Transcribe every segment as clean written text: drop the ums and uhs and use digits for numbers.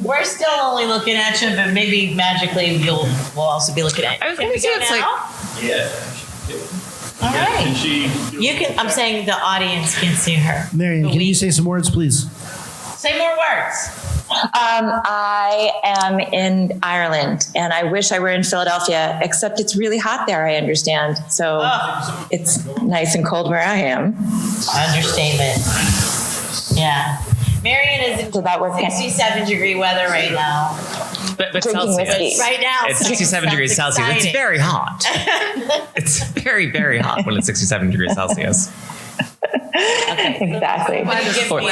We're still only looking at you, but maybe magically we'll also be looking at you. I was going to say it's now? Yeah. All right. Can she You can. I'm saying the audience can see her. Marion, can you say some words, please? Say more words. I am in Ireland, and I wish I were in Philadelphia, except it's really hot there, I understand. So it's nice and cold where I am. Understatement. Yeah. Marion is in 67-degree weather right now. But Drinking Celsius. whiskey. Right now. It's 67 degrees Celsius. Exciting. It's very hot. It's very, very hot when it's 67 degrees Celsius. Exactly.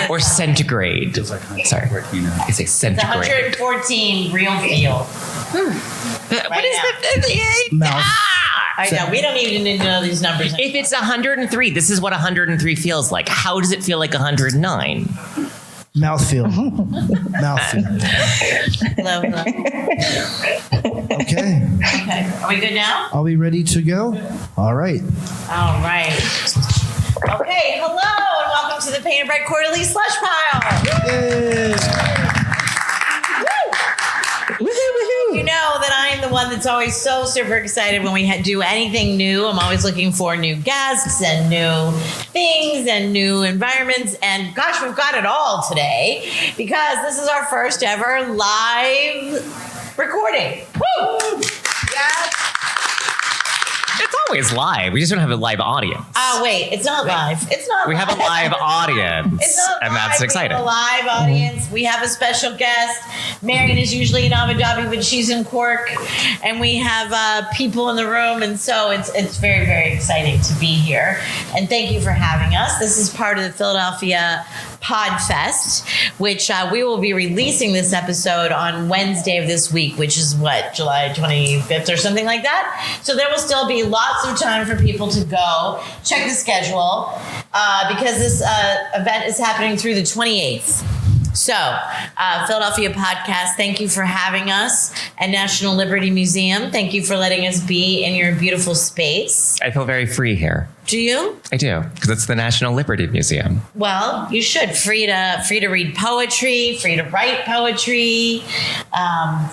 Or centigrade. Sorry. It's a It's centigrade. 114 real feel. What is the Mouth. I know. We don't even need to know these numbers. If it's 103, this is what 103 feels like. How does it feel like 109? Mouthfeel. Mouthfeel. Hello. Okay. Okay. Are we good now? Are we ready to go? All right. All right. Okay. Hello and welcome to the Paint and Bright Quarterly Slush Pile. Yay. You know that I am the one that's always so super excited when we do anything new. I'm always looking for new guests and new things and new environments. And gosh, we've got it all today because this is our first ever live recording. Woo! Yeah. It's always live. We just don't have a live audience. Oh, wait. It's not live. It's not We live. have a live audience. It's not and live. that's We exciting. have a live audience. We have a special guest. Marion is usually in Abu Dhabi, but she's in Cork, and we have people in the room, and so it's very, very exciting to be here. And thank you for having us. This is part of the Philadelphia Podfest, which we will be releasing this episode on Wednesday of this week, which is what, July 25th or something like that. So there will still be lots of time for people to go check the schedule because this event is happening through the 28th. So, Philadelphia Podcast, thank you for having us. And National Liberty Museum, thank you for letting us be in your beautiful space. I feel very free here. Do you? I do, because it's the National Liberty Museum. Well, you should. Free to read poetry, free to write poetry,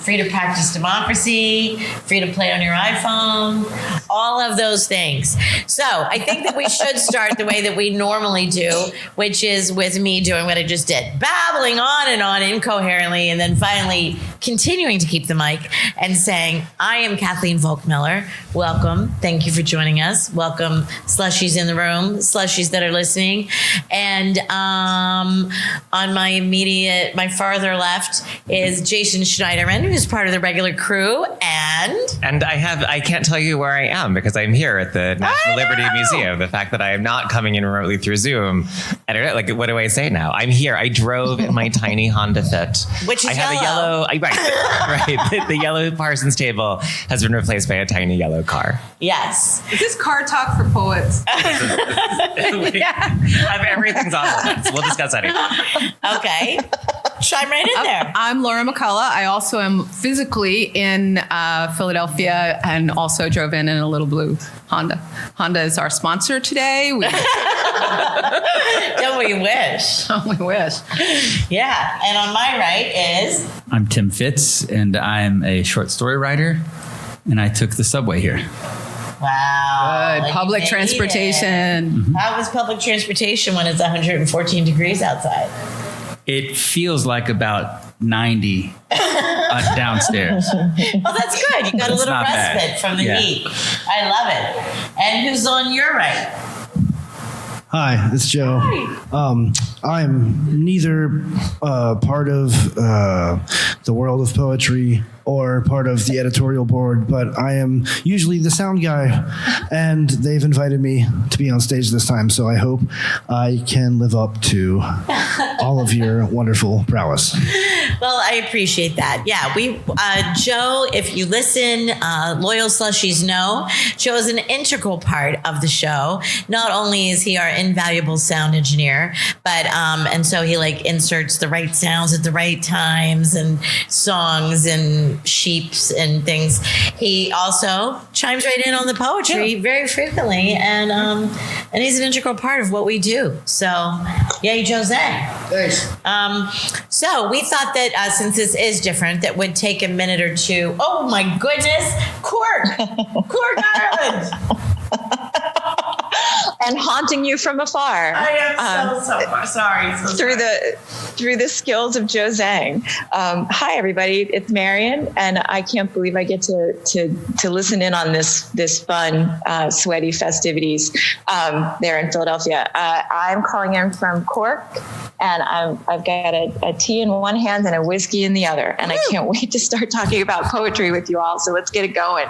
free to practice democracy, free to play on your iPhone, all of those things. So I think that we should start the way that we normally do, which is with me doing what I just did, babbling on and on incoherently, and then finally continuing to keep the mic and saying, I am Kathleen Volkmiller. Welcome. Thank you for joining us. Welcome, Slushies in the room, Slushies that are listening. And on my farther left is Jason Schneiderman, who's part of the regular crew. And I can't tell you where I am because I'm here at the National Liberty Museum. The fact that I am not coming in remotely through Zoom, I don't know, like, what do I say now? I'm here. I drove in my tiny Honda Fit. Which is I have yellow. right. The yellow Parsons table has been replaced by a tiny yellow car. yes. Is this car talk for poets? Everything's on limits. We'll discuss anything. Okay. Chime right in there. I'm Laura McCullough. I also am physically in Philadelphia and also drove in a little blue Honda. Honda is our sponsor today. Don't we wish? We wish. Yeah. And on my right is... I'm Tim Fitz, and I'm a short story writer, and I took the subway here. Wow. Good. Like Public you made transportation. it. How was public transportation when it's 114 degrees outside? It feels like about 90 downstairs. Oh, that's good. You got a It's little not bad. respite from the Yeah. heat. I love it. And who's on your right? Hi, it's Joe. I'm neither part of the world of poetry or part of the editorial board, but I am usually the sound guy, and they've invited me to be on stage this time, so I hope I can live up to all of your wonderful prowess. Well, I appreciate that. Yeah, Joe, if you listen, loyal slushies know, Joe is an integral part of the show. Not only is he our invaluable sound engineer, but and so he like inserts the right sounds at the right times and songs and sheeps and things, he also chimes right in on the poetry very frequently, and he's an integral part of what we do. So, yay, Jose. Thanks. So we thought that since this is different, that would take a minute or two. Oh my goodness, Cork, Ireland. And haunting you from afar. I am so sorry. Through the skills of Joe Zhang. Hi everybody, it's Marion, and I can't believe I get to listen in on this fun, sweaty festivities there in Philadelphia. I'm calling in from Cork, and I've got a tea in one hand and a whiskey in the other, and I can't wait to start talking about poetry with you all. So let's get it going.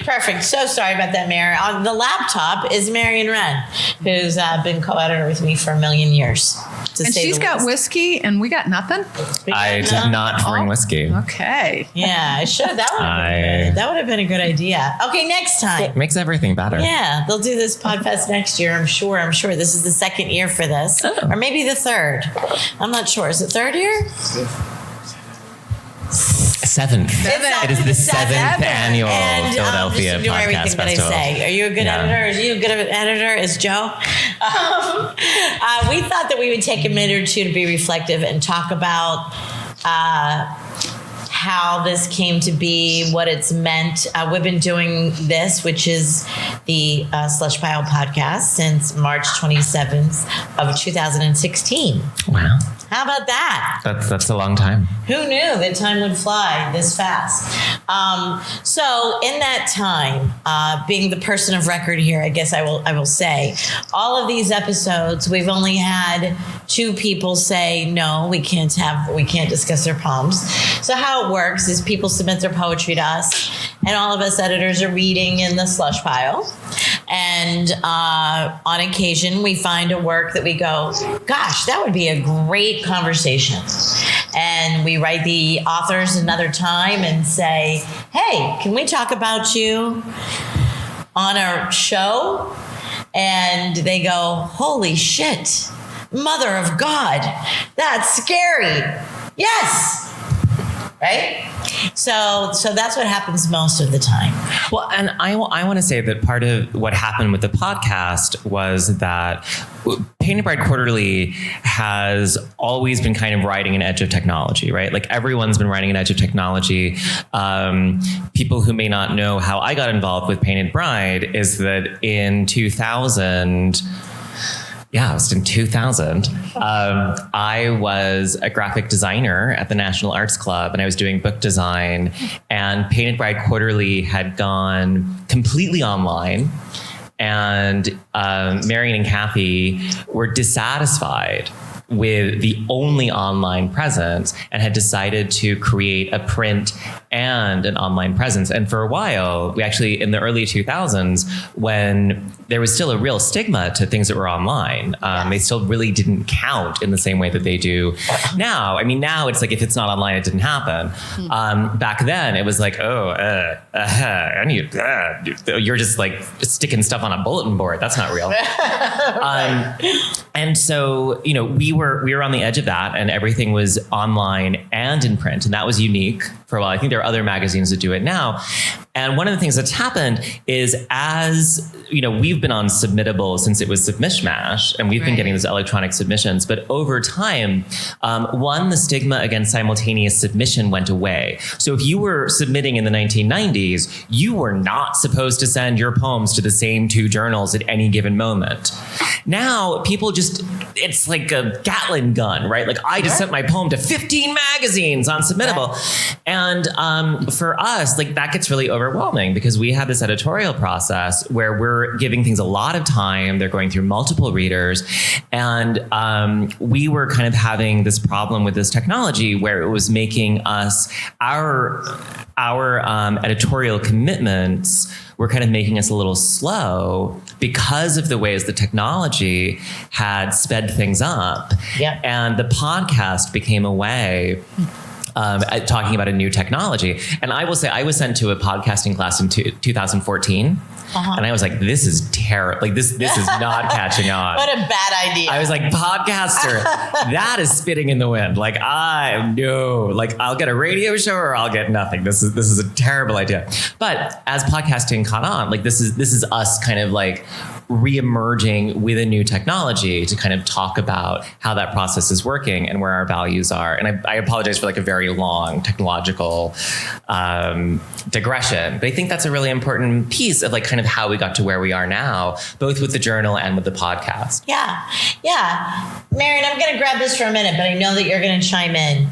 Perfect. So sorry about that, Mary. On the laptop is Marion Wren, who's been co-editor with me for a million years. And she's got whiskey, and we got nothing. I did not bring whiskey. Okay. Yeah, I should. That would have been a good idea. Okay, next time. It makes everything better. Yeah, they'll do this Podfest next year. I'm sure. This is the second year for this, or maybe the third. I'm not sure. Is it third year? Seventh. It is the seventh annual Philadelphia just Podcast everything Festival. That I say. Are you a good editor? Is you a good editor as Joe? We thought that we would take a minute or two to be reflective and talk about how this came to be, what it's meant. We've been doing this, which is the Slush Pile podcast, since March 27th of 2016. Wow. How about that? That's a long time. Who knew that time would fly this fast? So in that time, being the person of record here, I guess I will say, all of these episodes, we've only had 2 people say, no, we can't discuss their poems. So how it works is people submit their poetry to us, and all of us editors are reading in the slush pile. And on occasion, we find a work that we go, gosh, that would be a great conversation. And we write the authors another time and say, hey, can we talk about you on our show? And they go, holy shit, mother of God, that's scary. Yes. Right? So that's what happens most of the time. Well, and I want to say that part of what happened with the podcast was that Painted Bride Quarterly has always been kind of riding an edge of technology, right? Like everyone's been riding an edge of technology. People who may not know how I got involved with Painted Bride is that in 2000... Yeah, it was in 2000. I was a graphic designer at the National Arts Club, and I was doing book design, and Painted Bride Quarterly had gone completely online, and Marion and Kathy were dissatisfied with the only online presence and had decided to create a print and an online presence. And for a while, we actually, in the early 2000s, when there was still a real stigma to things that were online, they still really didn't count in the same way that they do now. I mean, now it's like, if it's not online, it didn't happen. Back then, it was like, you're just like sticking stuff on a bulletin board. That's not real. And so, you know, we were on the edge of that, and everything was online and in print, and that was unique for a while. I think there are other magazines that do it now. And one of the things that's happened is, as you know, we've been on Submittable since it was Submishmash, and we've been getting those electronic submissions. But over time, the stigma against simultaneous submission went away. So if you were submitting in the 1990s, you were not supposed to send your poems to the same 2 journals at any given moment. Now, people just, it's like a Gatling gun, right? Like, I just sent my poem to 15 magazines on Submittable. And for us, like, that gets really overwhelming, because we have this editorial process where we're giving things a lot of time. They're going through multiple readers. And we were kind of having this problem with this technology where it was making us, our editorial commitments were kind of making us a little slow because of the ways the technology had sped things up. Yep. And the podcast became a way talking about a new technology. And I will say, I was sent to a podcasting class in 2014. And I was like, this is terrible. Like this is not catching on. What a bad idea. I was like, podcaster, that is spitting in the wind. Like I'll get a radio show or I'll get nothing. This is a terrible idea. But as podcasting caught on, like this is us kind of like reemerging with a new technology to kind of talk about how that process is working and where our values are. And I apologize for like a very long technological digression, but I think that's a really important piece of like kind of how we got to where we are now, both with the journal and with the podcast. Yeah. Marion, I'm going to grab this for a minute, but I know that you're going to chime in.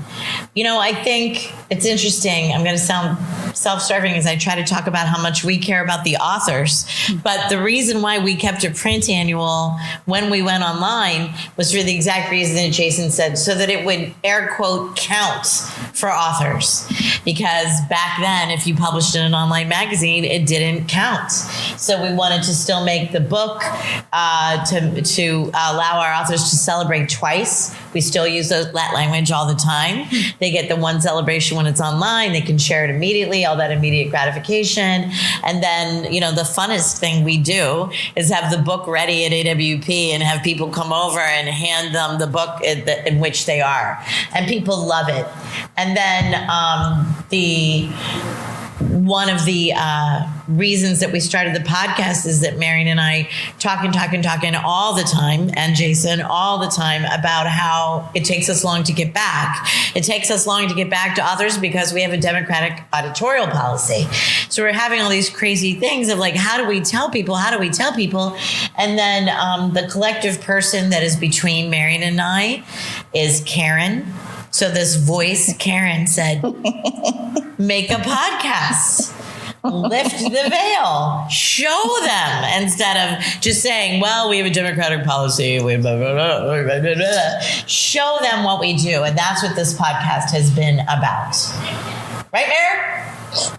You know, I think it's interesting. I'm going to sound self-serving as I try to talk about how much we care about the authors. But the reason why we kept a print annual when we went online was for the exact reason that Jason said, so that it would, air quote, count for authors. Because back then, if you published in an online magazine, it didn't count. So we wanted to still make the book to allow our authors to celebrate twice. We still use that language all the time. They get the one celebration when it's online. They can share it immediately, all that immediate gratification. And then, you know, the funnest thing we do is have the book ready at AWP and have people come over and hand them the book in which they are. And people love it. And then one of the reasons that we started the podcast is that Marion and I talking all the time, and Jason all the time, about how it takes us long to get back. It takes us long to get back to authors because we have a democratic editorial policy. So we're having all these crazy things of like, how do we tell people? And then the collective person that is between Marion and I is Karen. So this voice, Karen, said, make a podcast. Lift the veil. Show them instead of just saying, well, we have a democratic policy. We blah, blah, blah, blah, blah, blah. Show them what we do. And that's what this podcast has been about. Right, Mare?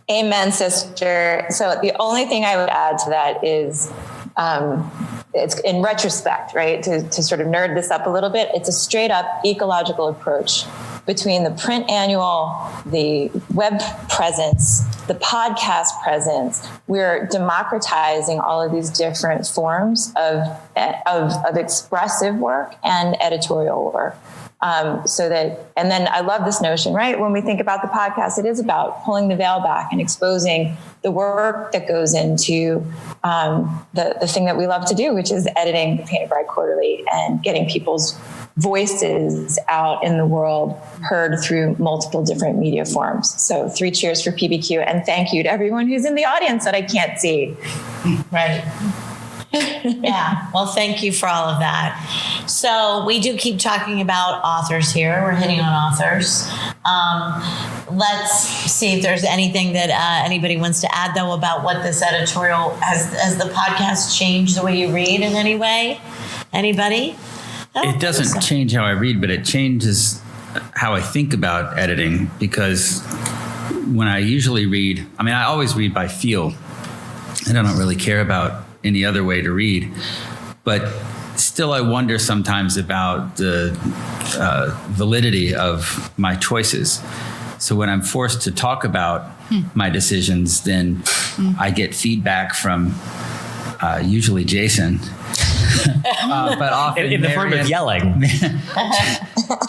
Amen, sister. So the only thing I would add to that is it's in retrospect, right? To sort of nerd this up a little bit, it's a straight up ecological approach between the print annual, the web presence, the podcast presence. We're democratizing all of these different forms of expressive work and editorial work. So that, and then I love this notion, right? When we think about the podcast, it is about pulling the veil back and exposing the work that goes into the thing that we love to do, which is editing the Painted Bride Quarterly and getting people's voices out in the world heard through multiple different media forms. So 3 cheers for PBQ, and thank you to everyone who's in the audience that I can't see. Right. Yeah. Well, thank you for all of that. So we do keep talking about authors here. We're hitting on authors. Let's see if there's anything that anybody wants to add, though, about what this editorial has the podcast changed the way you read in any way? Anybody? It doesn't change how I read, but it changes how I think about editing, because when I usually read, I always read by feel, and I don't really care about any other way to read, but still I wonder sometimes about the validity of my choices. So when I'm forced to talk about my decisions, then I get feedback from usually Jason, but often in the form of yelling.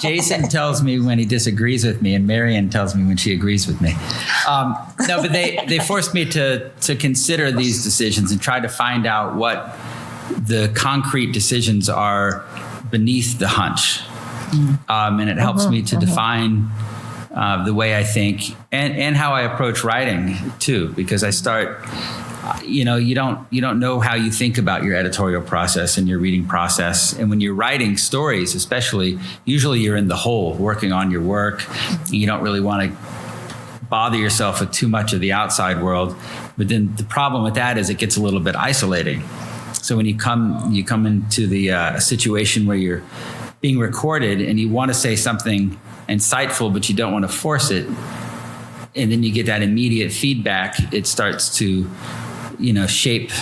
Jason tells me when he disagrees with me, and Marion tells me when she agrees with me. No, but they forced me to consider these decisions and try to find out what the concrete decisions are beneath the hunch. And it helps me to define the way I think and how I approach writing too, because I start, you don't know how you think about your editorial process and your reading process. And when you're writing stories, especially, usually you're in the hole working on your work. You don't really want to bother yourself with too much of the outside world. But then the problem with that is it gets a little bit isolating. So when you come into the situation where you're being recorded and you want to say something insightful, but you don't want to force it, and then you get that immediate feedback, it starts to, shape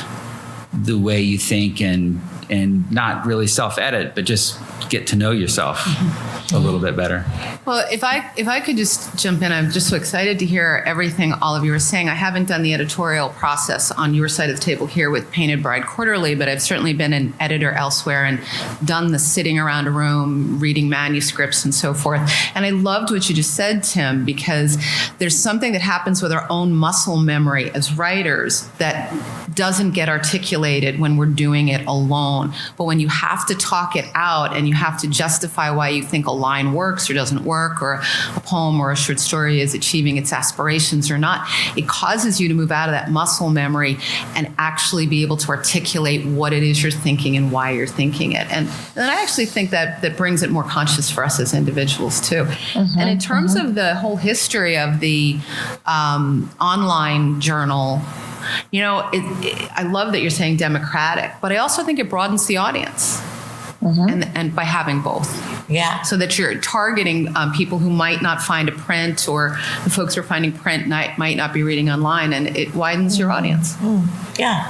the way you think and and not really self-edit, but just get to know yourself a little bit better. Well, if I could just jump in, I'm just so excited to hear everything all of you are saying. I haven't done the editorial process on your side of the table here with Painted Bride Quarterly, but I've certainly been an editor elsewhere and done the sitting around a room, reading manuscripts and so forth. And I loved what you just said, Tim, because there's something that happens with our own muscle memory as writers that doesn't get articulated when we're doing it alone. But when you have to talk it out and you have to justify why you think a line works or doesn't work, or a poem or a short story is achieving its aspirations or not, it causes you to move out of that muscle memory and actually be able to articulate what it is you're thinking and why you're thinking it. And I actually think that brings it more conscious for us as individuals too. And in terms of the whole history of the online journal, I love that you're saying democratic, but I also think it broadens the audience. And by having both. Yeah. So that you're targeting people who might not find a print, or the folks who are finding print might not be reading online, and it widens your audience. Yeah.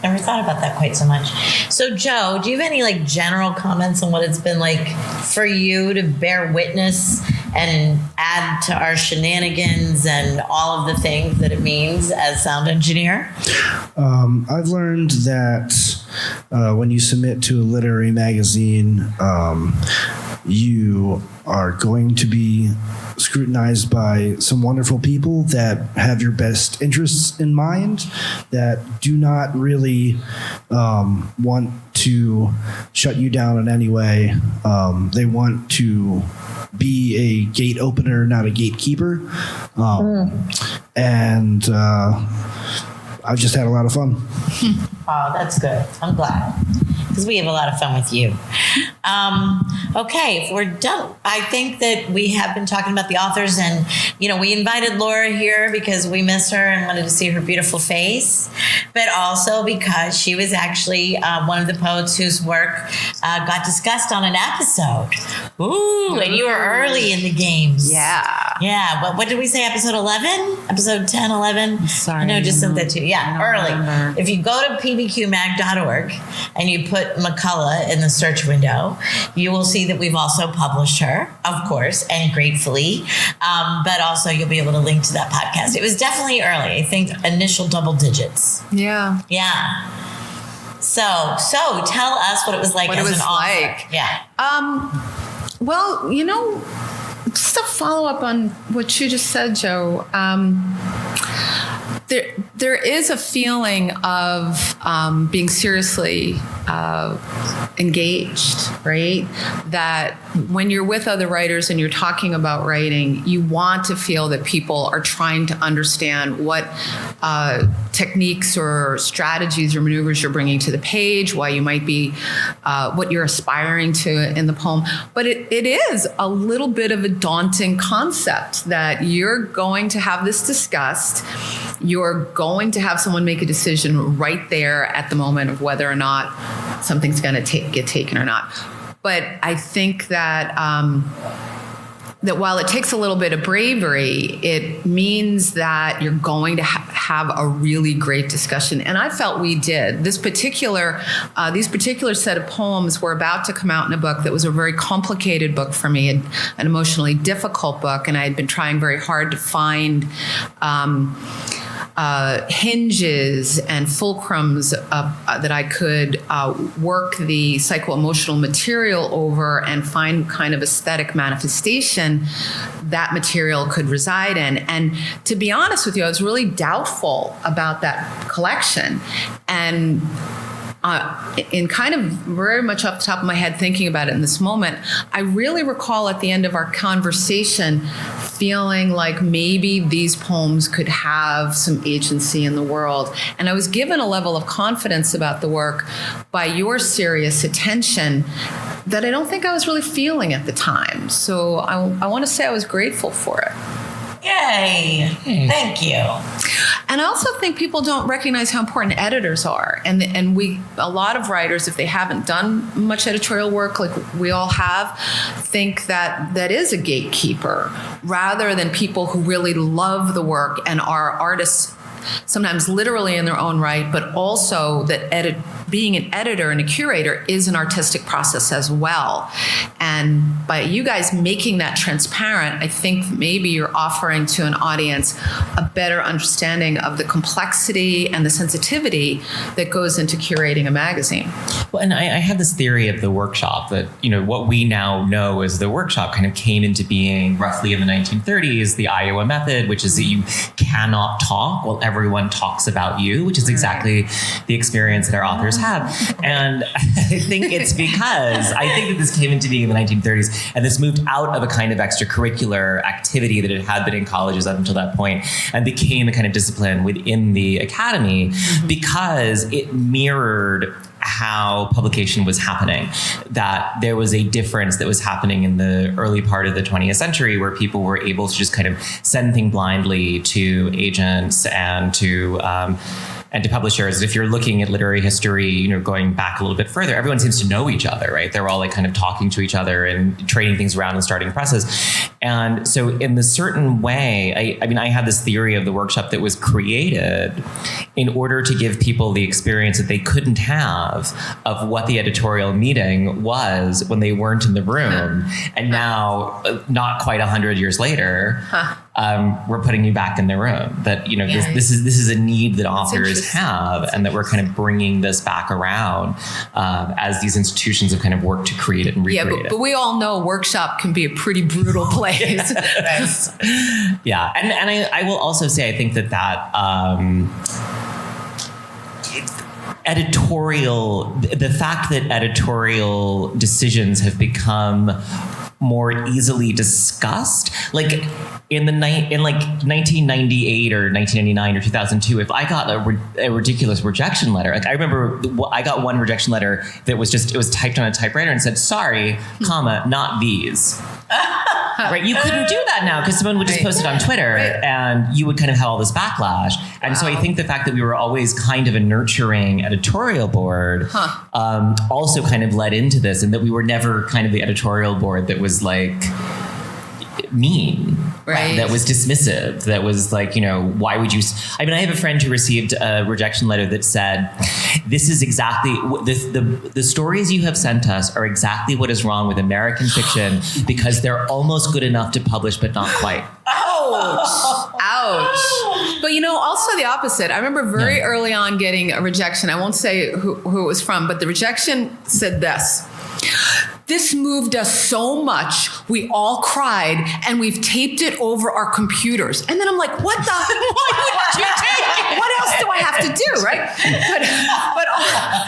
Never thought about that quite so much. So, Joe, do you have any general comments on what it's been like for you to bear witness and add to our shenanigans and all of the things that it means as sound engineer? I've learned that when you submit to a literary magazine, you are going to be scrutinized by some wonderful people that have your best interests in mind, that do not really want to shut you down in any way. They want to be a gate opener, not a gatekeeper. And I've just had a lot of fun. Oh, that's good. I'm glad. Because we have a lot of fun with you. Okay, if we're done, I think that we have been talking about the authors, and we invited Laura here because we miss her and wanted to see her beautiful face, but also because she was actually one of the poets whose work got discussed on an episode. Ooh, and you were early in the games. Yeah. What did we say? Episode 11? Episode 10, 11? Sorry. I know, just sent that to you. Yeah, early. Remember. If you go to pbqmag.org and you put McCullough in the search window, you will see that we've also published her, of course, and gratefully. But also you'll be able to link to that podcast. It was definitely early. I think initial double digits. Yeah. Yeah. So tell us what it was like as an author. Yeah. Well, just a follow up on what you just said, Joe. There is a feeling of being seriously engaged, right? That when you're with other writers and you're talking about writing, you want to feel that people are trying to understand what techniques or strategies or maneuvers you're bringing to the page, why you might be, what you're aspiring to in the poem. But it is a little bit of a daunting concept that you're going to have this discussed. You're going to have someone make a decision right there at the moment of whether or not something's going to get taken or not. But I think that that while it takes a little bit of bravery, it means that you're going to have a really great discussion. And I felt we did. These particular set of poems were about to come out in a book that was a very complicated book for me, an emotionally difficult book. And I had been trying very hard to find hinges and fulcrums that I could work the psycho-emotional material over and find kind of aesthetic manifestation that material could reside in. And to be honest with you, I was really doubtful about that collection. And in kind of very much off the top of my head thinking about it in this moment, I really recall at the end of our conversation feeling like maybe these poems could have some agency in the world. And I was given a level of confidence about the work by your serious attention that I don't think I was really feeling at the time. So I want to say I was grateful for it. Yay. Thank you. And I also think people don't recognize how important editors are. And a lot of writers, if they haven't done much editorial work like we all have, think that is a gatekeeper rather than people who really love the work and are artists, sometimes literally in their own right, but also that being an editor and a curator is an artistic process as well. And by you guys making that transparent, I think maybe you're offering to an audience a better understanding of the complexity and the sensitivity that goes into curating a magazine. Well, and I have this theory of the workshop that, what we now know as the workshop kind of came into being roughly in the 1930s, the Iowa method, which is that you cannot talk while everyone talks about you, which is exactly the experience that our authors have. And I think it's because I think that this came into being in the 1930s, and this moved out of a kind of extracurricular activity that it had been in colleges up until that point, and became a kind of discipline within the academy because it mirrored how publication was happening, that there was a difference that was happening in the early part of the 20th century where people were able to just kind of send things blindly to agents and to publishers. If you're looking at literary history, going back a little bit further, everyone seems to know each other, right? They're all like kind of talking to each other and trading things around and starting presses. And so in the certain way, I have this theory of the workshop that was created in order to give people the experience that they couldn't have of what the editorial meeting was when they weren't in the room. And now, not quite 100 years later, we're putting you back in the room. That this is a need that authors have, and that we're kind of bringing this back around as these institutions have kind of worked to create it and recreate it. But we all know workshop can be a pretty brutal place. Yeah, and I will also say I think that the fact that editorial decisions have become more easily discussed, like in 1998 or 1999 or 2002, if I got a ridiculous rejection letter, like I remember I got one rejection letter that was it was typed on a typewriter and said, sorry, comma, not these. Right, you couldn't do that now because someone would just post it on Twitter, and you would kind of have all this backlash. And so I think the fact that we were always kind of a nurturing editorial board also kind of led into this, and that we were never kind of the editorial board that was like mean, right? That was dismissive, that was like, why would you? I have a friend who received a rejection letter that said, this is exactly the stories you have sent us are exactly what is wrong with American fiction because they're almost good enough to publish but not quite. Ouch. But also the opposite. I remember very early on getting a rejection. I won't say who it was from, but the rejection said this: this moved us so much, we all cried, and we've taped it over our computers. And then I'm like, what the? Why would you take it? What else do I have to do, right?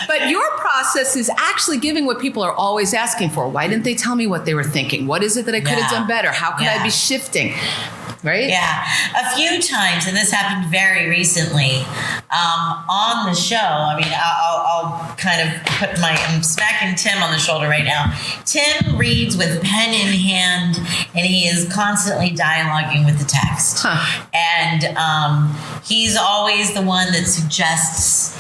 But your process is actually giving what people are always asking for. Why didn't they tell me what they were thinking? What is it that I could have done better? How could I be shifting? Right? Yeah. A few times, and this happened very recently, on the show. I'll kind of I'm smacking Tim on the shoulder right now. Tim reads with pen in hand, and he is constantly dialoguing with the text. And he's always the one that suggests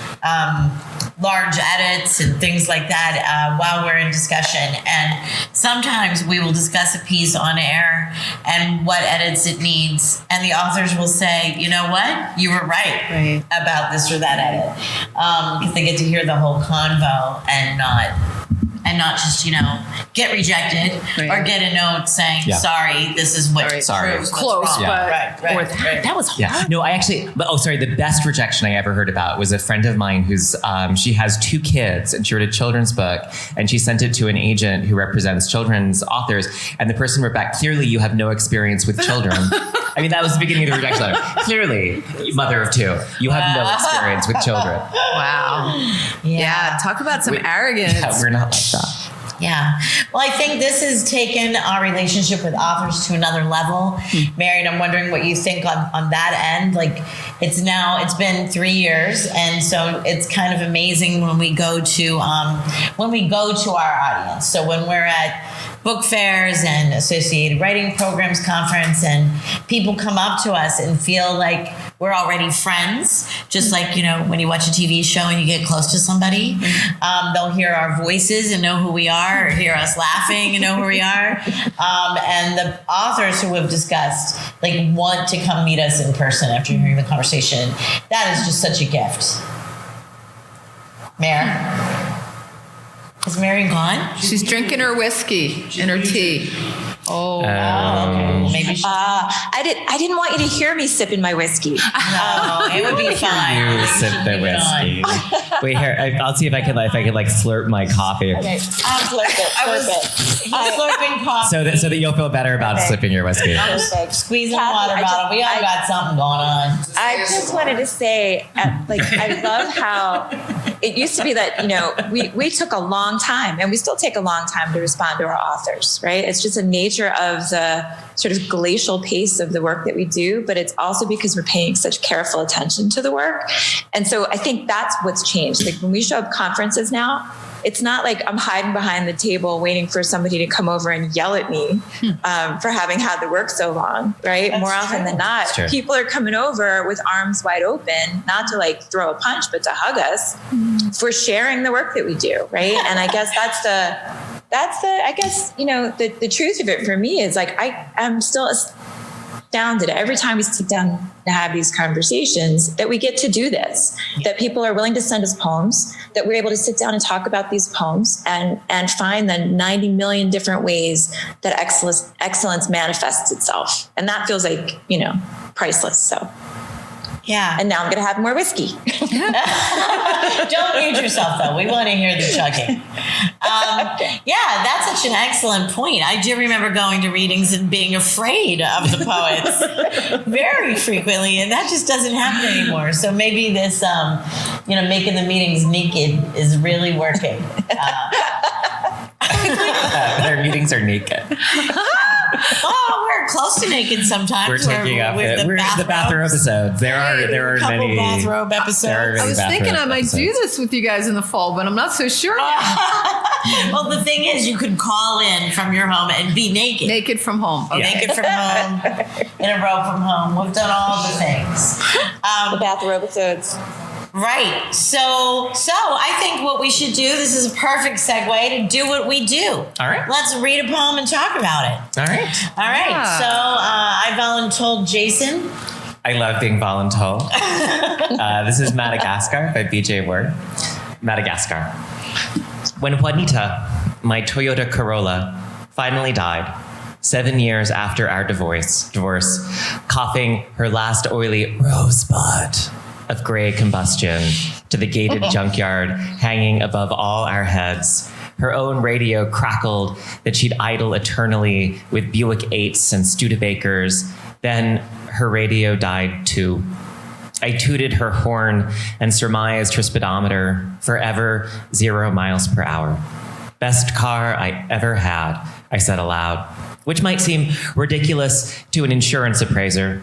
large edits and things like that while we're in discussion. And sometimes we will discuss a piece on air and what edits it needs. And the authors will say, you know what? You were right about this or that edit. Because they get to hear the whole convo and not just, get rejected or get a note saying, sorry, this is what close, but that was hard. Yeah. No, the best rejection I ever heard about was a friend of mine who's, she has 2 kids and she wrote a children's book and she sent it to an agent who represents children's authors. And the person wrote back, clearly you have no experience with children. That was the beginning of the rejection letter. Clearly, mother of 2, you have no experience with children. Wow. Yeah. Talk about some arrogance. Yeah, we're not like that. Yeah. Well, I think this has taken our relationship with authors to another level. Marion, I'm wondering what you think on that end. Like, it's been 3 years. And so it's kind of amazing when we go to our audience. So when we're at book fairs and Associated Writing Programs Conference, and people come up to us and feel like we're already friends, just like, when you watch a TV show and you get close to somebody, they'll hear our voices and know who we are, or hear us laughing and know who we are. And the authors who have discussed, want to come meet us in person after hearing the conversation. That is just such a gift. Mare. Is Mary gone? She's drinking her whiskey and her tea. Oh, Okay. Well, maybe she. I didn't want you to hear me sipping my whiskey. No, it would be fine. You sip the whiskey. Wait, here. I'll see if I can slurp my coffee. Okay, slurp it. He's slurping coffee. So that you'll feel better about sipping your whiskey. Perfect. Squeezing a Kathy, water bottle. We all got something going on. I just wanted to say, I love how it used to be that, we took a long time, and we still take a long time to respond to our authors, right? It's just a nature of the sort of glacial pace of the work that we do, but it's also because we're paying such careful attention to the work. And so I think that's what's changed. Like when we show up conferences now, it's not like I'm hiding behind the table waiting for somebody to come over and yell at me for having had the work so long, right? More often than not, people are coming over with arms wide open, not to like throw a punch, but to hug us for sharing the work that we do, right? And I guess that's the truth of it for me is like I'm still astounded every time we sit down to have these conversations that we get to do this, that people are willing to send us poems, that we're able to sit down and talk about these poems and find the 90 million different ways that excellence manifests itself. And that feels like, priceless. So. Yeah. And now I'm going to have more whiskey. Don't mute yourself, though. We want to hear the chugging. Yeah, that's such an excellent point. I do remember going to readings and being afraid of the poets very frequently, and that just doesn't happen anymore. So maybe this, making the meetings naked is really working. Their meetings are naked. Oh, we're close to naked sometimes. We're taking up it. We're the bathrobe episodes. There are many bathrobe episodes. I was thinking I might do this with you guys in the fall, but I'm not so sure. Well, the thing is, you could call in from your home and be naked. Naked from home. Okay. Naked from home, in a robe from home. We've done all the things. The bathrobe episodes. Right. So I think what we should do, this is a perfect segue to do what we do. All right. Let's read a poem and talk about it. All right. All right. Yeah. So I voluntold Jason. I love being voluntold. This is Madagascar by B.J. Ward. Madagascar. When Juanita, my Toyota Corolla, finally died, 7 years after our divorce, coughing her last oily rosebud of gray combustion to the gated junkyard hanging above all our heads. Her own radio crackled that she'd idle eternally with Buick 8s and Studebakers. Then her radio died too. I tooted her horn and surmised her speedometer, forever 0 miles per hour. Best car I ever had, I said aloud, which might seem ridiculous to an insurance appraiser.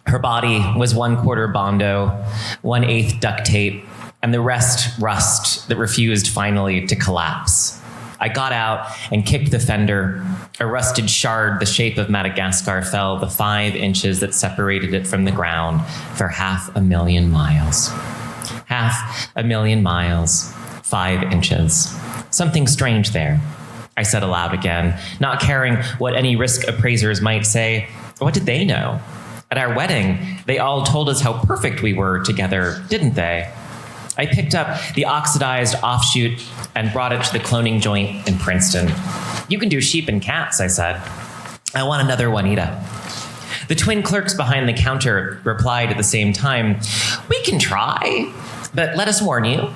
Her body was 1/4 Bondo, 1/8 duct tape, and the rest rust that refused finally to collapse. I got out and kicked the fender. A rusted shard the shape of Madagascar fell the 5 inches that separated it from the ground for 500,000 miles. 500,000 miles, 5 inches. Something strange there, I said aloud again, not caring what any risk appraisers might say. What did they know? At our wedding, they all told us how perfect we were together, didn't they? I picked up the oxidized offshoot and brought it to the cloning joint in Princeton. You can do sheep and cats, I said. I want another Juanita. The twin clerks behind the counter replied at the same time, we can try, but let us warn you,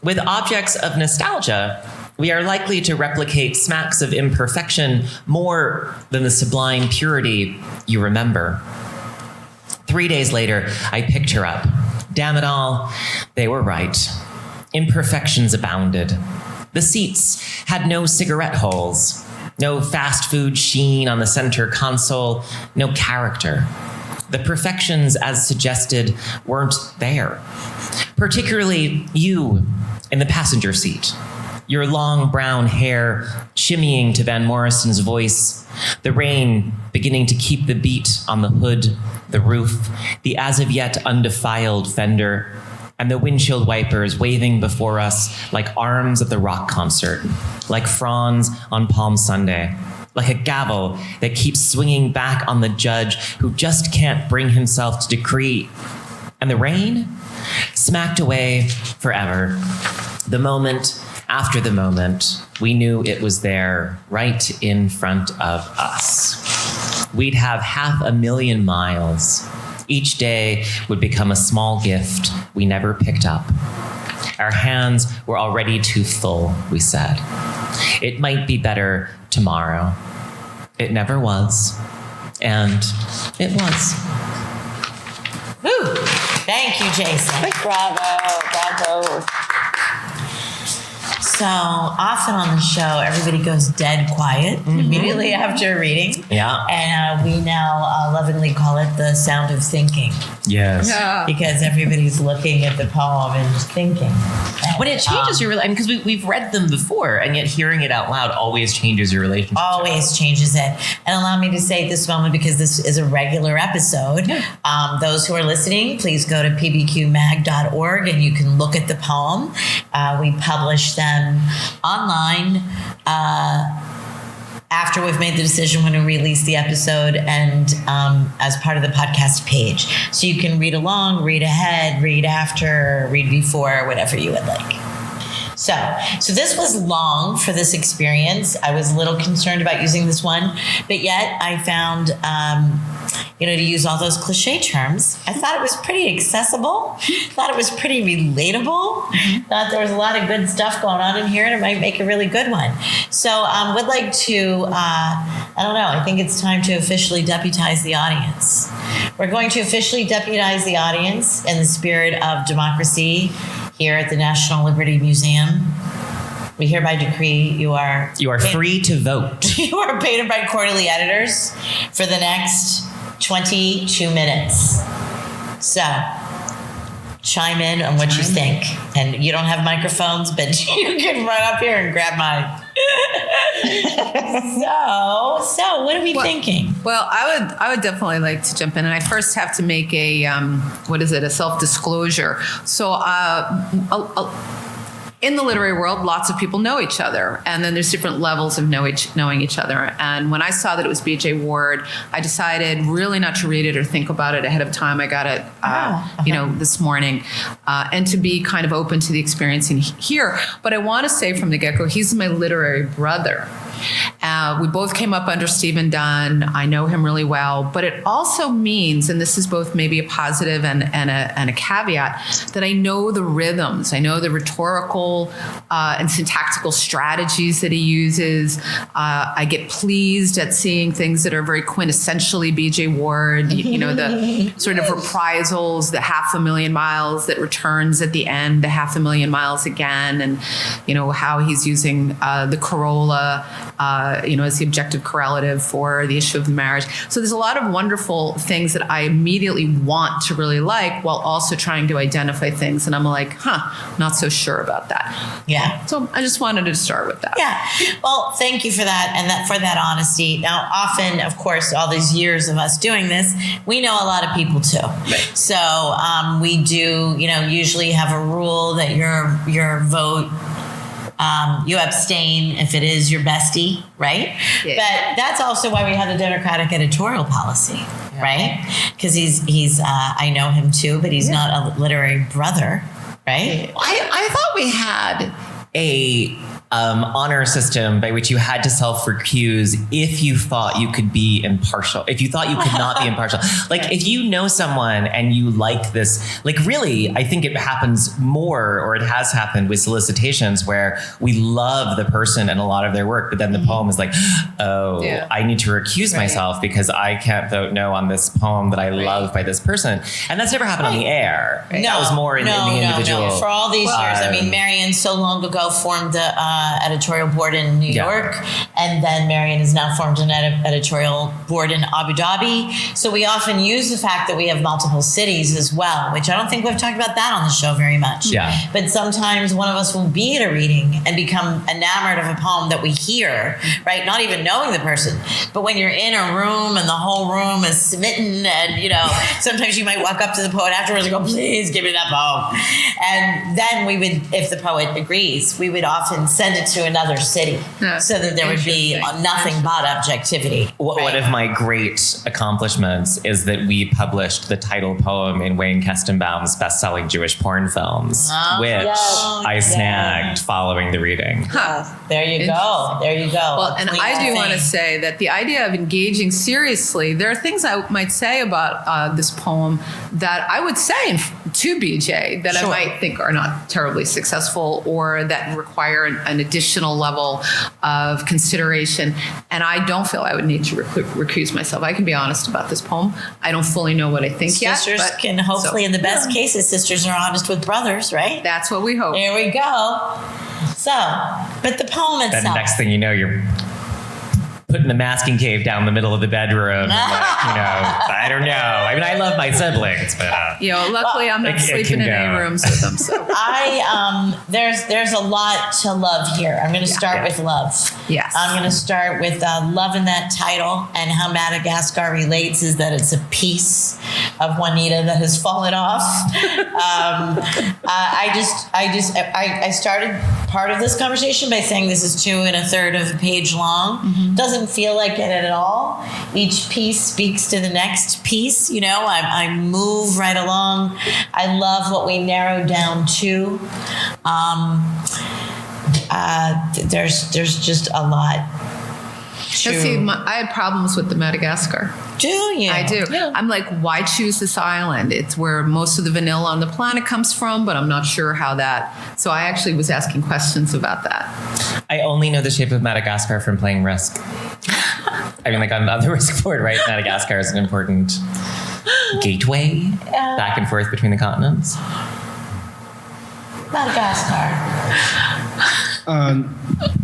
with objects of nostalgia, we are likely to replicate smacks of imperfection more than the sublime purity you remember. 3 days later, I picked her up. Damn it all, they were right. Imperfections abounded. The seats had no cigarette holes, no fast food sheen on the center console, no character. The perfections, as suggested, weren't there. Particularly you in the passenger seat. Your long brown hair shimmying to Van Morrison's voice, the rain beginning to keep the beat on the hood, the roof, the as of yet undefiled fender, and the windshield wipers waving before us like arms at the rock concert, like fronds on Palm Sunday, like a gavel that keeps swinging back on the judge who just can't bring himself to decree. And the rain smacked away forever. The moment after the moment, we knew it was there right in front of us. We'd have 500,000 miles. Each day would become a small gift we never picked up. Our hands were already too full, we said. It might be better tomorrow. It never was. And it was. Woo! Thank you, Jason. Bravo. So often on the show, everybody goes dead quiet immediately after a reading. Yeah. And we now lovingly call it the sound of thinking. Yes. Yeah. Because everybody's looking at the poem and thinking. When it changes your relationship, because we've read them before, and yet hearing it out loud always changes your relationship. Always changes it. And allow me to say at this moment, because this is a regular episode, those who are listening, please go to pbqmag.org and you can look at the poem. We publish them online after we've made the decision when to release the episode and as part of the podcast page. So you can read along, read ahead, read after, read before, whatever you would like. So this was long for this experience. I was a little concerned about using this one, but yet I found, to use all those cliche terms, I thought it was pretty accessible. Thought it was pretty relatable. Thought there was a lot of good stuff going on in here, and it might make a really good one. So would like to, I think it's time to officially deputize the audience. We're going to officially deputize the audience in the spirit of democracy here at the National Liberty Museum. We hereby decree you are free to vote. You are paid by quarterly editors for the next 22 minutes. So chime in on what you think. And you don't have microphones, but you can run up here and grab mine. So what are we thinking? Well, I would definitely like to jump in, and I first have to make a self-disclosure. So in the literary world, lots of people know each other, and then there's different levels of knowing each other. And when I saw that it was B.J. Ward, I decided really not to read it or think about it ahead of time. I got it, this morning, and to be kind of open to the experience in here. But I want to say from the get-go, he's my literary brother. We both came up under Stephen Dunn. I know him really well, but it also means, and this is both maybe a positive and a caveat, that I know the rhythms. I know the rhetorical and syntactical strategies that he uses. I get pleased at seeing things that are very quintessentially B.J. Ward, the sort of reprisals, the 500,000 miles that returns at the end, the 500,000 miles again, and, how he's using the corolla, as the objective correlative for the issue of the marriage. So there's a lot of wonderful things that I immediately want to really like while also trying to identify things. And I'm like, not so sure about that. Yeah. So I just wanted to start with that. Yeah. Well, thank you for that and for that honesty. Now, often, of course, all these years of us doing this, we know a lot of people too. Right. So we do, usually have a rule that your vote, you abstain if it is your bestie, right? Yeah. But that's also why we have the Democratic editorial policy, right? Because he's I know him too, but he's not a literary brother, right? I thought we had a honor system by which you had to self-recuse if you thought you could be impartial, if you thought you could not be impartial. Like if you know someone and you like this, like really, I think it happens more, or it has happened with solicitations where we love the person and a lot of their work, but then the poem is like, I need to recuse myself because I can't vote no on this poem that I love by this person. And that's never happened on the air. Right? No, that was more in the individual. No. For all these years, I mean, Marion so long ago formed the editorial board in New York, and then Marion has now formed an editorial board in Abu Dhabi. So we often use the fact that we have multiple cities as well, which I don't think we've talked about that on the show very much. Yeah. But sometimes one of us will be at a reading and become enamored of a poem that we hear, right? Not even knowing the person. But when you're in a room and the whole room is smitten, and sometimes you might walk up to the poet afterwards and go, please give me that poem. And then we would, if the poet agrees, we would often send send it to another city so that there would be nothing but objectivity. One of my great accomplishments is that we published the title poem in Wayne Kestenbaum's best-selling Jewish porn films, which I snagged following the reading. There you go. There you go. Well, and I do want to say that the idea of engaging seriously, there are things I might say about this poem that I would say to BJ that I might think are not terribly successful or that require an additional level of consideration. And I don't feel I would need to recuse myself. I can be honest about this poem. I don't fully know what I think yet. Sisters can hopefully, in the best cases, sisters are honest with brothers, right? That's what we hope. There we go. So, but the poem itself. Then next thing you know, you're putting the masking cave down the middle of the bedroom. I don't know. I mean, I love my siblings, but luckily I'm not sleeping in any rooms with them. So there's a lot to love here. I'm going to start with love. Yes, I'm going to start with love in that title, and how Madagascar relates is that it's a piece of Juanita that has fallen off. I started part of this conversation by saying this is 2 1/3 of a page long. Mm-hmm. Doesn't feel like it at all. Each piece speaks to the next piece. I move right along. I love what we narrowed down to. There's just a lot. I had problems with the Madagascar. Do you? I do. Yeah. I'm like, why choose this island? It's where most of the vanilla on the planet comes from, but I'm not sure how that. So I actually was asking questions about that. I only know the shape of Madagascar from playing Risk. I mean, on the Risk board, right? Madagascar is an important gateway back and forth between the continents. Madagascar.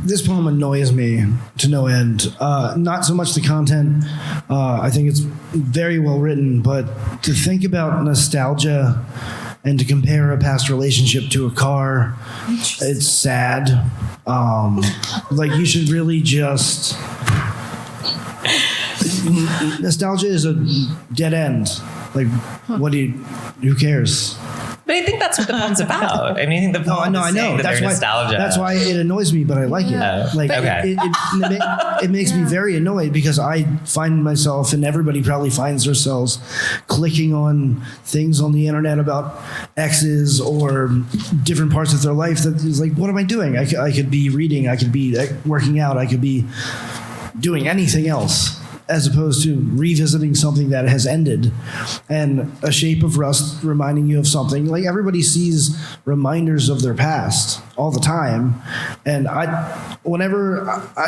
This poem annoys me to no end. Not so much the content. I think it's very well written, but to think about nostalgia and to compare a past relationship to a car, it's sad. You should really just... Nostalgia is a dead end. Who cares? But I think that's what the poem's about. I mean, I think the poem is saying that they're nostalgia. That's why it annoys me, but I like it. It makes me very annoyed because I find myself, and everybody probably finds themselves, clicking on things on the internet about exes or different parts of their life that is like, what am I doing? I could be reading, I could be working out, I could be doing anything else, as opposed to revisiting something that has ended. And A Shape of Rust reminding you of something. Everybody sees reminders of their past all the time. And I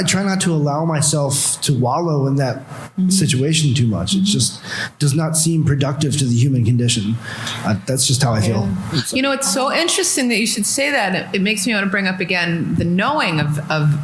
try not to allow myself to wallow in that situation too much. It just does not seem productive to the human condition. That's just how I feel. It's so interesting that you should say that. It makes me want to bring up again the knowing of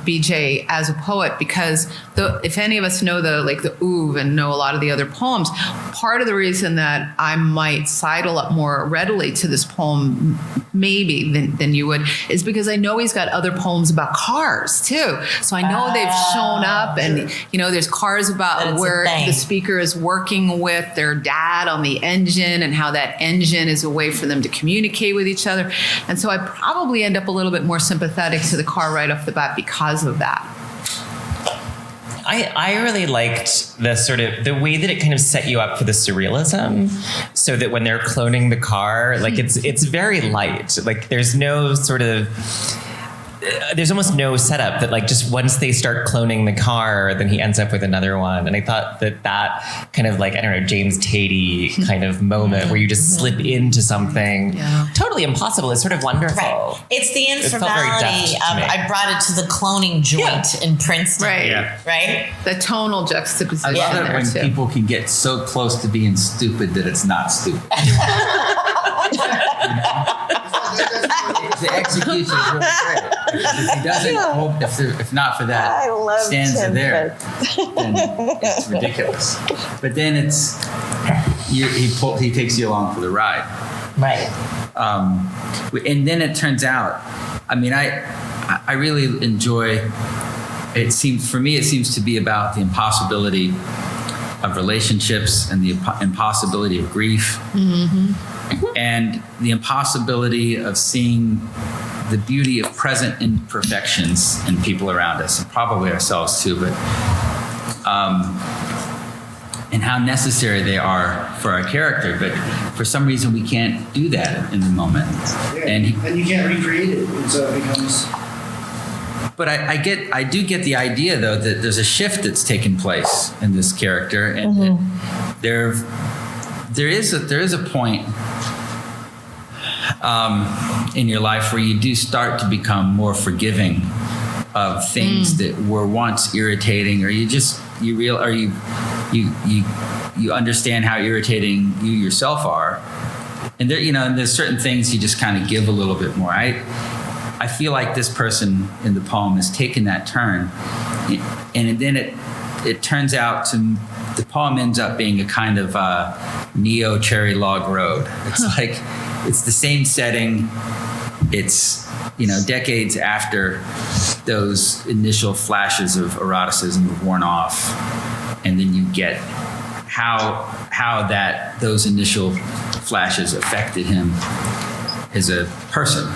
BJ as a poet, because if any of us know the oeuvre and know a lot of the other poems, part of the reason that I might sidle up more readily to this poem maybe than you would is because I know he's got other poems about cars too. So I know they've shown up, and there's cars about where the speaker is working with their dad on the engine and how that engine is a way for them to communicate with each other. And so I probably end up a little bit more sympathetic to the car right off the bat because of that. I really liked the way that it kind of set you up for the surrealism, so that when they're cloning the car, it's very light. There's no there's almost no setup that just once they start cloning the car, then he ends up with another one. And I thought that kind of James Tatey kind of moment where you just slip into something totally impossible. It's sort of wonderful. Right. It's the informality. I brought it to the cloning joint in Princeton. Right. Yeah. Right. The tonal juxtaposition. I love it when people can get so close to being stupid that it's not stupid. The execution is really great. If he doesn't, if not for that stanza there, then it's ridiculous. But then he takes you along for the ride. Right. And then it turns out, I really enjoy. It seems to be about the impossibility of relationships and the impossibility of grief. Mm-hmm. And the impossibility of seeing the beauty of present imperfections in people around us, and probably ourselves too, but and how necessary they are for our character. But for some reason, we can't do that in the moment. Yeah, and you can't recreate it, and so it becomes. But I do get the idea though that there's a shift that's taken place in this character, and that there is a point in your life where you do start to become more forgiving of things that were once irritating, or you understand how irritating you yourself are, and there's certain things you just kind of give a little bit more. I feel like this person in the poem has taken that turn, and then it turns out the poem ends up being a kind of neo Cherry Log Road. It's like it's the same setting. It's decades after those initial flashes of eroticism have worn off, and then you get how those initial flashes affected him as a person,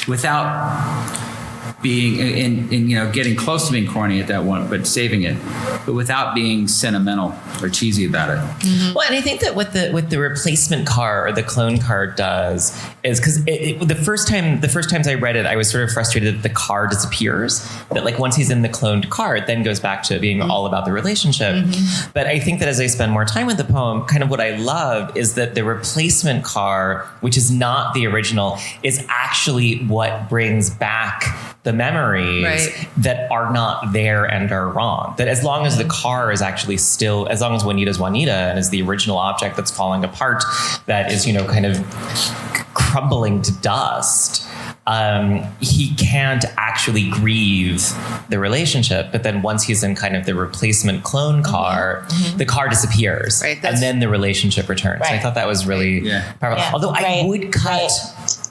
without being in getting close to being corny at that one, but saving it, but without being sentimental or cheesy about it. Well, and I think that what the replacement car or the clone car does is, because the first times I read it, I was sort of frustrated that the car disappears. That like once he's in the cloned car, it then goes back to being all about the relationship. But I think that as I spend more time with the poem, kind of what I love is that the replacement car, which is not the original, is actually what brings back the memories that are not there and are wrong. That as long as the car is actually still, as long as Juanita's Juanita and is the original object that's falling apart, that is, kind of crumbling to dust, he can't actually grieve the relationship. But then once he's in kind of the replacement clone car, the car disappears, and then the relationship returns. So I thought that was really powerful. Yeah. Although I would cut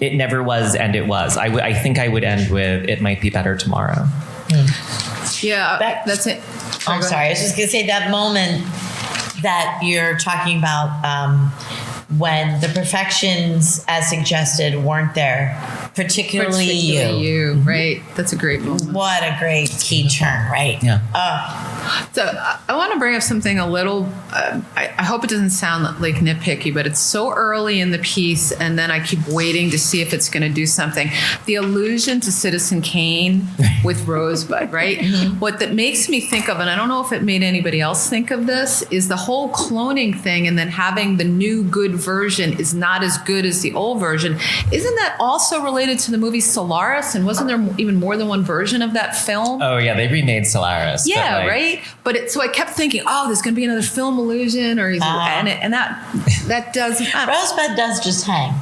it never was and it was. I think I would end with it might be better tomorrow. Yeah, that's it. I'm sorry. I was just going to say that moment that you're talking about when the perfections as suggested weren't there, particularly you. Right. That's a great moment. What a great key turn, right? Yeah. So I want to bring up something a little, I hope it doesn't sound like nitpicky, but it's so early in the piece, and then I keep waiting to see if it's going to do something. The allusion to Citizen Kane with Rosebud, right? What that makes me think of, and I don't know if it made anybody else think of this, is the whole cloning thing, and then having the new good version is not as good as the old version. Isn't that also related to the movie Solaris? And wasn't there even more than one version of that film? Oh yeah, they remade Solaris. Yeah, right. But so I kept thinking, oh, there's going to be another film illusion, or and that does Rosebud does just hang,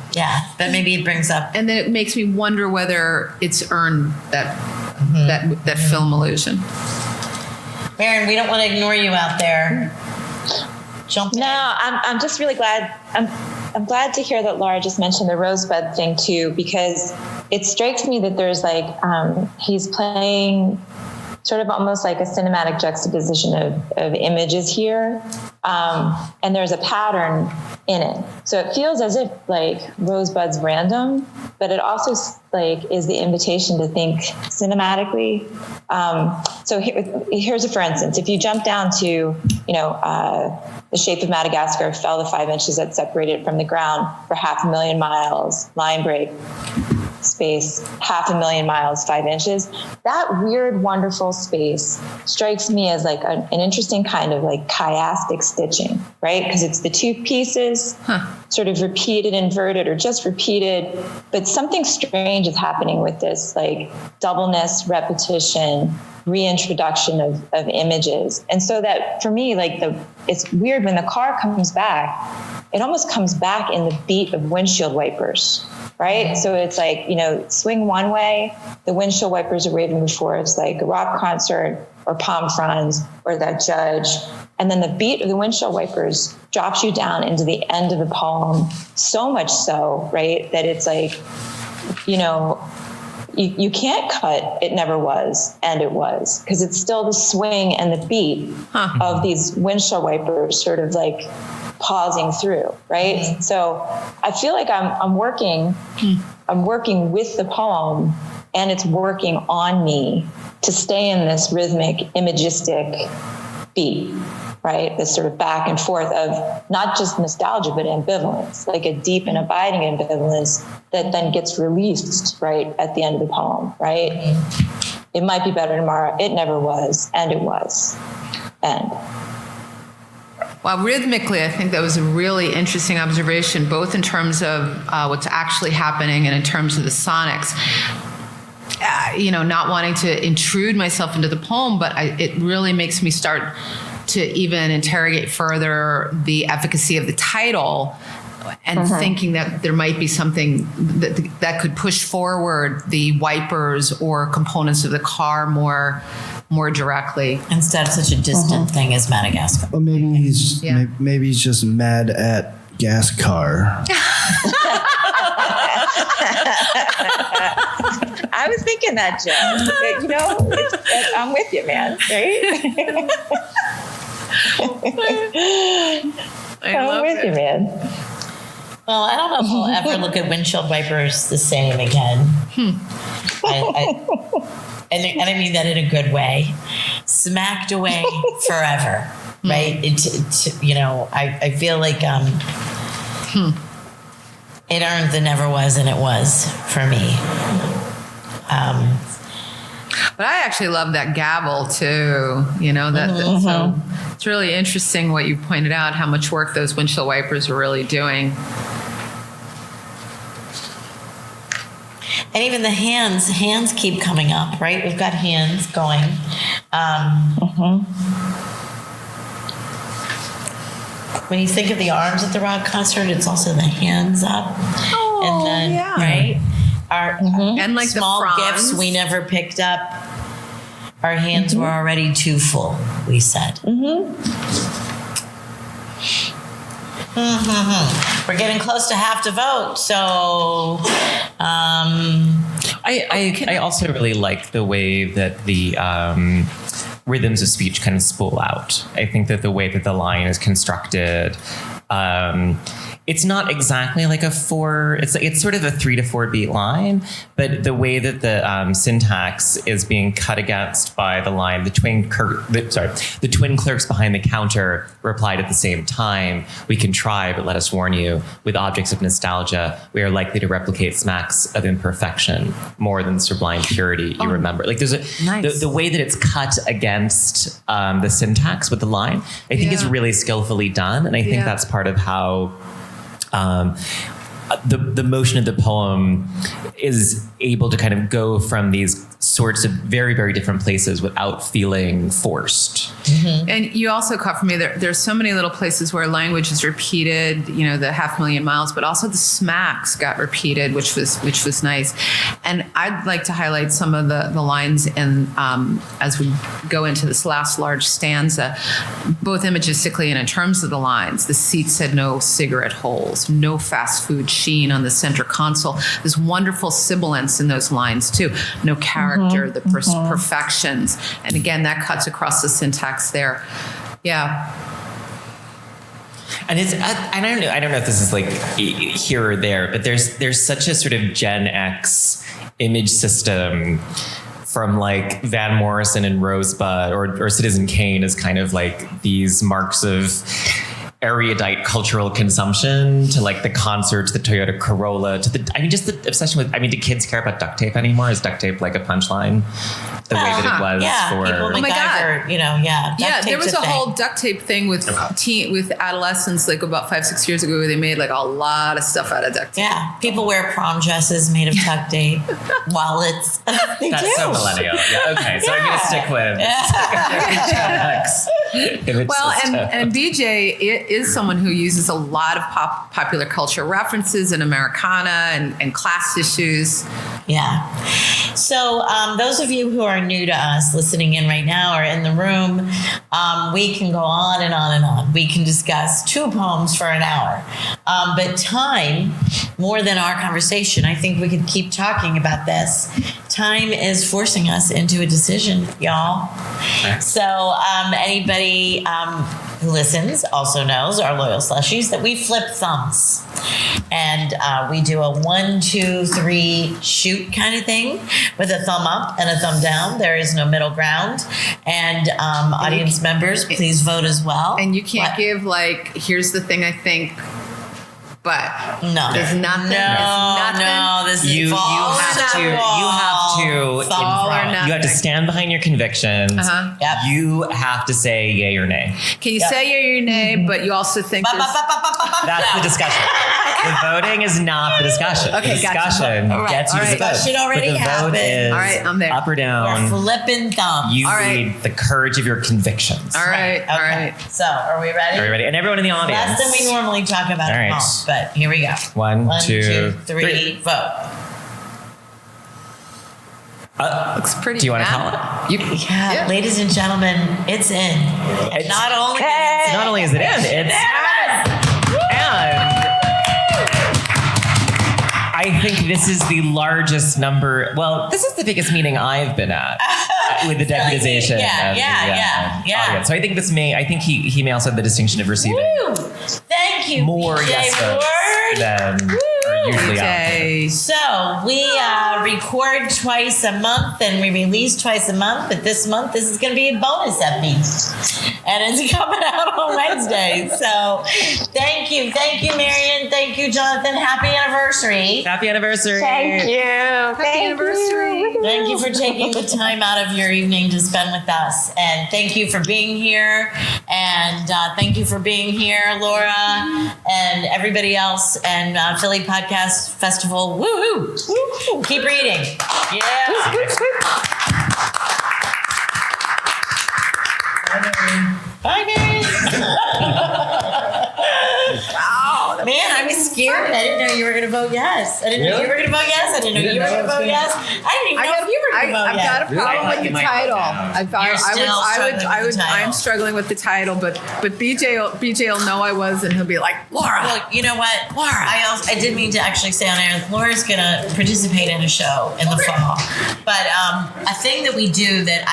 but maybe it brings up, and then it makes me wonder whether it's earned that film illusion. Marion, we don't want to ignore you out there. No, I'm just really glad. I'm glad to hear that Laura just mentioned the Rosebud thing too, because it strikes me that there's he's playing sort of almost like a cinematic juxtaposition of images here. And there's a pattern in it. So it feels as if Rosebud's random, but it also is the invitation to think cinematically. So here's a for instance. If you jump down to, The Shape of Madagascar, fell the 5 inches that separated it from the ground for 500,000 miles, line break, space, 500,000 miles, 5 inches. That weird, wonderful space strikes me as an interesting kind of chiastic stitching, right? Because it's the two pieces sort of repeated, inverted, or just repeated, but something strange is happening with this doubleness, repetition, reintroduction of images. And so that for me, it's weird when the car comes back, it almost comes back in the beat of windshield wipers. Right. So it's swing one way, the windshield wipers are raving before. It's like a rock concert or palm fronds or that judge. And then the beat of the windshield wipers drops you down into the end of the poem. So much so, right, that it's you can't cut it never was and it was, because it's still the swing and the beat of these windshield wipers sort of pausing through, right? So I feel like I'm working I'm working with the poem, and it's working on me to stay in this rhythmic, imagistic beat, right? This sort of back and forth of not just nostalgia, but ambivalence, like a deep and abiding ambivalence that then gets released, right, at the end of the poem, right? It might be better tomorrow. It never was, and it was. And well, rhythmically, I think that was a really interesting observation, both in terms of what's actually happening and in terms of the sonics. Not wanting to intrude myself into the poem, but it really makes me start to even interrogate further the efficacy of the title and thinking that there might be something that could push forward the wipers or components of the car more directly. Instead of such a distant thing as Madagascar. Well, maybe he's just mad at gas car. I was thinking that, Jen. I'm with you, man. Right? I'm with you, man. Well, I don't know if we'll ever look at windshield wipers the same again. And I mean that in a good way. Smacked away forever, right? I feel like it earned the never was and it was for me. But I actually love that gavel too. So it's really interesting what you pointed out, how much work those windshield wipers are really doing. And even the hands keep coming up, right? We've got hands going. When you think of the arms at the rock concert, it's also the hands up. Oh, and then, yeah. Right? Our and like small the gifts we never picked up. Our hands were already too full, we said. We're getting close to half to vote, so I also really like the way that the rhythms of speech kind of spool out. I think that the way that the line is constructed, it's not exactly like a 4. It's sort of a 3 to 4 beat line, but the way that the syntax is being cut against by the line, the twin clerks behind the counter replied at the same time. We can try, but let us warn you, with objects of nostalgia, we are likely to replicate smacks of imperfection more than sublime purity. You remember, like there's the way that it's cut against the syntax with the line. I think is really skillfully done, and I think that's part of how. The motion of the poem is able to kind of go from these sorts of very, very different places without feeling forced. And you also caught for me there's so many little places where language is repeated, the 500,000 miles, but also the smacks got repeated, which was nice. And I'd like to highlight some of the lines in as we go into this last large stanza, both imagistically and in terms of the lines. The seat said no cigarette holes, no fast food sheen on the center console. There's wonderful sibilance in those lines too. No character, the perfections. And again, that cuts across the syntax there. Yeah. And I don't know if this is like here or there, but there's such a sort of Gen X image system from like Van Morrison and Rosebud or Citizen Kane as kind of like these marks of erudite cultural consumption to like the concerts, the Toyota Corolla, to just the obsession with, do kids care about duct tape anymore? Is duct tape like a punchline? The way that it was for... People MacGyver, yeah, there was a whole duct tape thing with adolescents like about 5-6 years ago where they made like a lot of stuff out of duct tape. Yeah, people wear prom dresses made of duct tape, wallets. That's so millennial. Yeah, okay, so I'm going to stick with Gen X. Well, and BJ is someone who uses a lot of popular culture references and Americana and class issues. Yeah. So those of you who are new to us listening in right now or in the room, we can go on and on and on. We can discuss 2 poems for an hour. But time, more than our conversation, I think we could keep talking about this. Time is forcing us into a decision, y'all. So anybody who listens also knows, our loyal slushies, that we flip thumbs. And we do a 1, 2, 3 shoot kind of thing with a thumb up and a thumb down. There is no middle ground. And audience members, please vote as well. And you can't give like, here's the thing I think, but no, there's nothing. No, this is you have to stand behind your convictions. Yep. You have to say yay or nay. Can you say yay or nay, but you also think That's the discussion. The voting is not the discussion. Okay, the gotcha. discussion gets you to the vote. Discussion already but the happened. vote is All right, I'm there. up or down. We're flipping thumbs. You All right. need the courage of your convictions. all right, all Okay. right. So, are we ready? Are you ready? And everyone in the audience. Less than we normally talk about All at right. home, but here we go. 1, 2, 2, 3, vote. Looks pretty. Do you want to bad. call it? Yeah, ladies and gentlemen, it's in. It's- Not only Not only is it in, it's and I think this is the largest number. Well, this is the biggest meeting I've been at with the deputization. Yeah, of the, yeah. audience. So I think this may. I think he may also have the distinction of receiving Woo! Thank you, more BJ yes votes Ward. than are usually out there. Okay. So we record twice a month and we release twice a month, but this month this is going to be a bonus episode, and it's coming out on Wednesday. So thank you, Marion, thank you, Jonathan. Happy anniversary! Happy anniversary! Thank you. Happy anniversary. Thank you for taking the time out of your evening to spend with us, and thank you for being here, and thank you for being here, Laura, and everybody else, and Philly Podcast Festival. Woo-hoo! Woo-hoo. Keep reading. Yeah. Bye, Marion. Wow. Man, I was scared. I didn't know you were going to vote yes. I didn't know you were going to vote yes. I didn't know you were going to vote yes. I didn't even know if you were going to vote I've yes. got a problem with the title. I'm struggling with the title, but BJ will know I was, and he'll be like, Laura. Well, you know what, Laura? I did mean to actually say on air, Laura's going to participate in a show in the fall. But a thing that we do that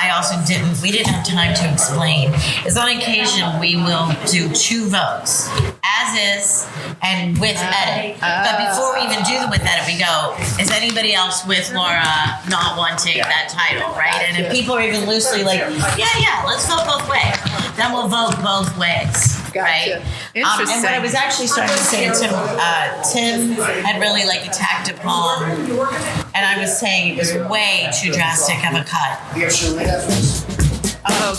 we didn't have time to explain is on occasion we will do 2 votes, as is and with edit. But before we even do the with edit, we go, is anybody else with Laura not wanting that title, right? And if people are even loosely like, yeah, let's vote both ways, then we'll vote both ways, right? Interesting. And what I was actually starting to say to Tim had really like attacked upon, and I was saying it was way too drastic of a cut. Oh,